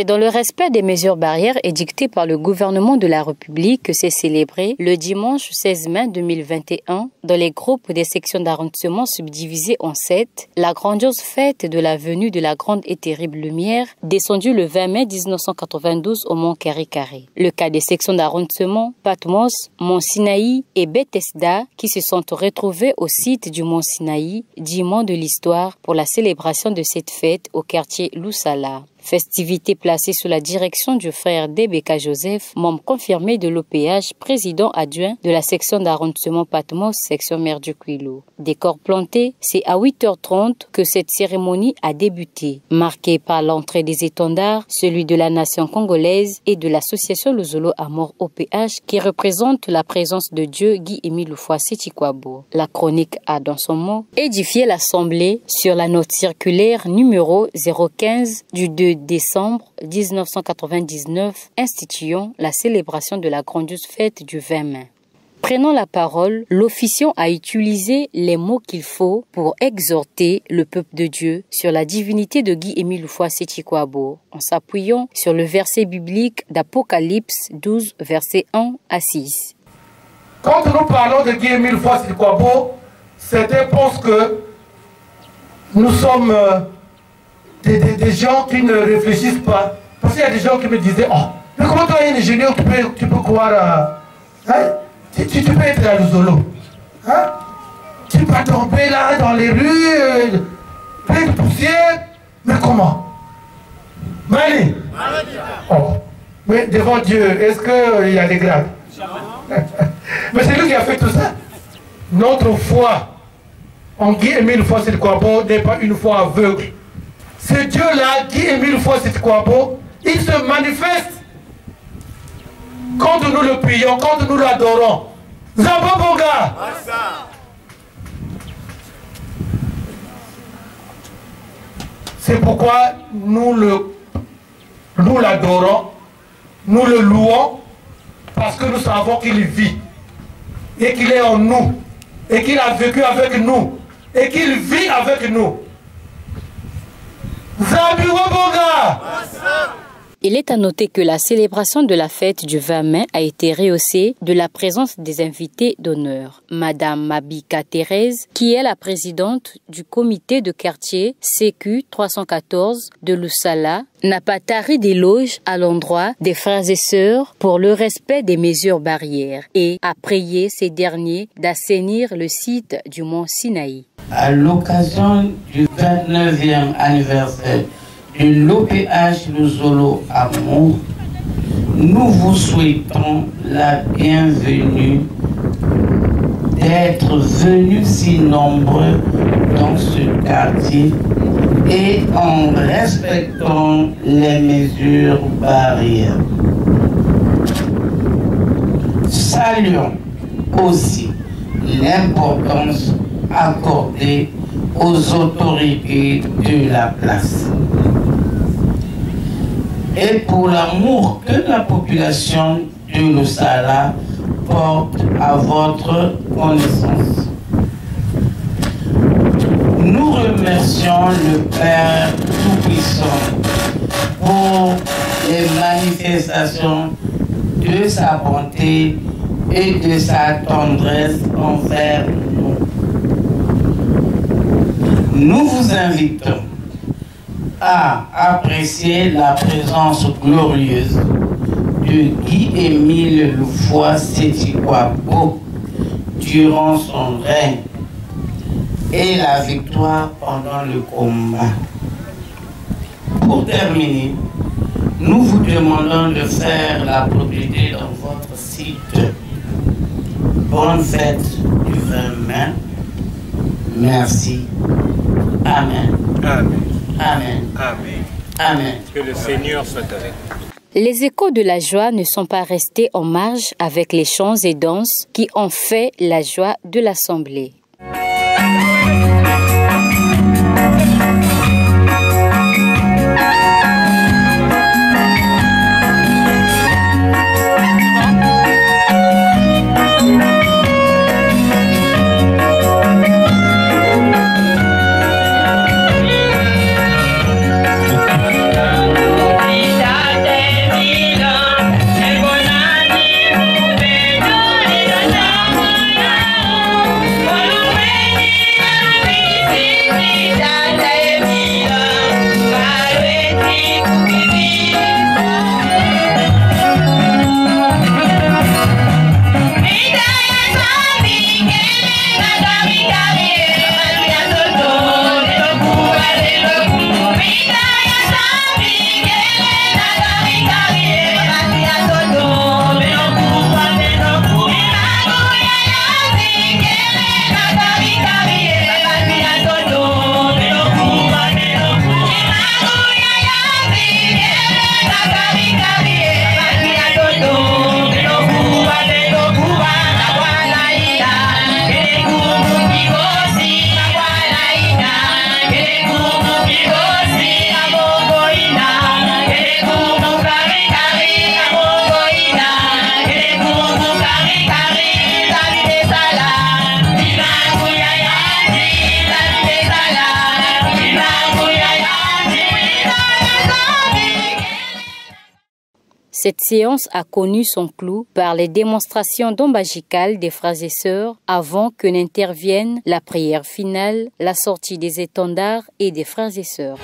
C'est dans le respect des mesures barrières édictées par le gouvernement de la République que c'est célébré le dimanche 16 mai 2021 dans les groupes des sections d'arrondissement subdivisées en 7, la grandiose fête de la venue de la grande et terrible lumière descendue le 20 mai 1992 au Mont Kari-Kari. Le cas des sections d'arrondissement Patmos, Mont Sinaï et Bethesda qui se sont retrouvés au site du Mont Sinaï, diamant de l'histoire pour la célébration de cette fête au quartier Loussala. Festivité placée sous la direction du frère Debeka Joseph, membre confirmé de l'OPH, président adjoint de la section d'arrondissement Patmos, section Mère du Kouilou. Décor planté, c'est à 8h30 que cette cérémonie a débuté, marquée par l'entrée des étendards, celui de la nation congolaise et de l'association Luzolo Amour OPH qui représente la présence de Dieu Guy-Émile Loufoua-Sétikwabo. La chronique a dans son mot édifié l'Assemblée sur la note circulaire numéro 015 du 2 décembre 1999 instituant la célébration de la grandiose fête du 20 mai. Prenant la parole, l'officiant a utilisé les mots qu'il faut pour exhorter le peuple de Dieu sur la divinité de Guy-Émile Loufoua-Sétikwabo en s'appuyant sur le verset biblique d'Apocalypse 12, versets 1 à 6. Quand nous parlons de Guy-Émile Loufoua-Sétikwabo, certains pensent que nous sommes des gens qui ne réfléchissent pas. Parce qu'il y a des gens qui me disaient, oh, mais comment toi, un ingénieur, tu peux croire tu peux être à Luzolo. Hein? Tu peux tomber là dans les rues, plein de poussière. Mais comment? Mali. Oh. Mais devant Dieu, est-ce qu'il y a des grades? Mais c'est lui qui a fait tout ça. Notre foi en Guy-Émile Loufoua-Sétikwabo n'est pas une foi aveugle. Ce Dieu-là, Guy-Émile Loufoua-Sétikwabo, il se manifeste quand nous le prions, quand nous l'adorons. Zababonga! C'est pourquoi nous l'adorons, nous le louons, parce que nous savons qu'il vit, et qu'il est en nous, et qu'il a vécu avec nous, et qu'il vit avec nous. Il est à noter que la célébration de la fête du 20 mai a été rehaussée de la présence des invités d'honneur. Madame Mabika Thérèse, qui est la présidente du comité de quartier CQ 314 de Loussala, n'a pas tari d'éloges à l'endroit des frères et sœurs pour le respect des mesures barrières et a prié ces derniers d'assainir le site du Mont Sinaï. À l'occasion du 29e anniversaire de l'OPH Luzolo Amour, nous vous souhaitons la bienvenue d'être venus si nombreux dans ce quartier et en respectant les mesures barrières. Saluons aussi l'importance accordée aux autorités de la place. Et pour l'amour que la population de Loussala porte à votre connaissance. Nous remercions le Père Tout-Puissant pour les manifestations de sa bonté et de sa tendresse envers nous. Nous vous invitons à apprécier la présence glorieuse de Guy-Émile Loufoua-Sétikwabo durant son règne et la victoire pendant le combat. Pour terminer, nous vous demandons de faire la propriété dans votre site. Bonne fête du 20 mai. Merci. Amen. Amen. Amen. Amen. Amen. Que le Seigneur soit avec nous. Les échos de la joie ne sont pas restés en marge avec les chants et danses qui ont fait la joie de l'Assemblée. Vida Cette séance a connu son clou par les démonstrations d'ombagicales des frères et sœurs avant que n'intervienne la prière finale, la sortie des étendards et des frères et sœurs.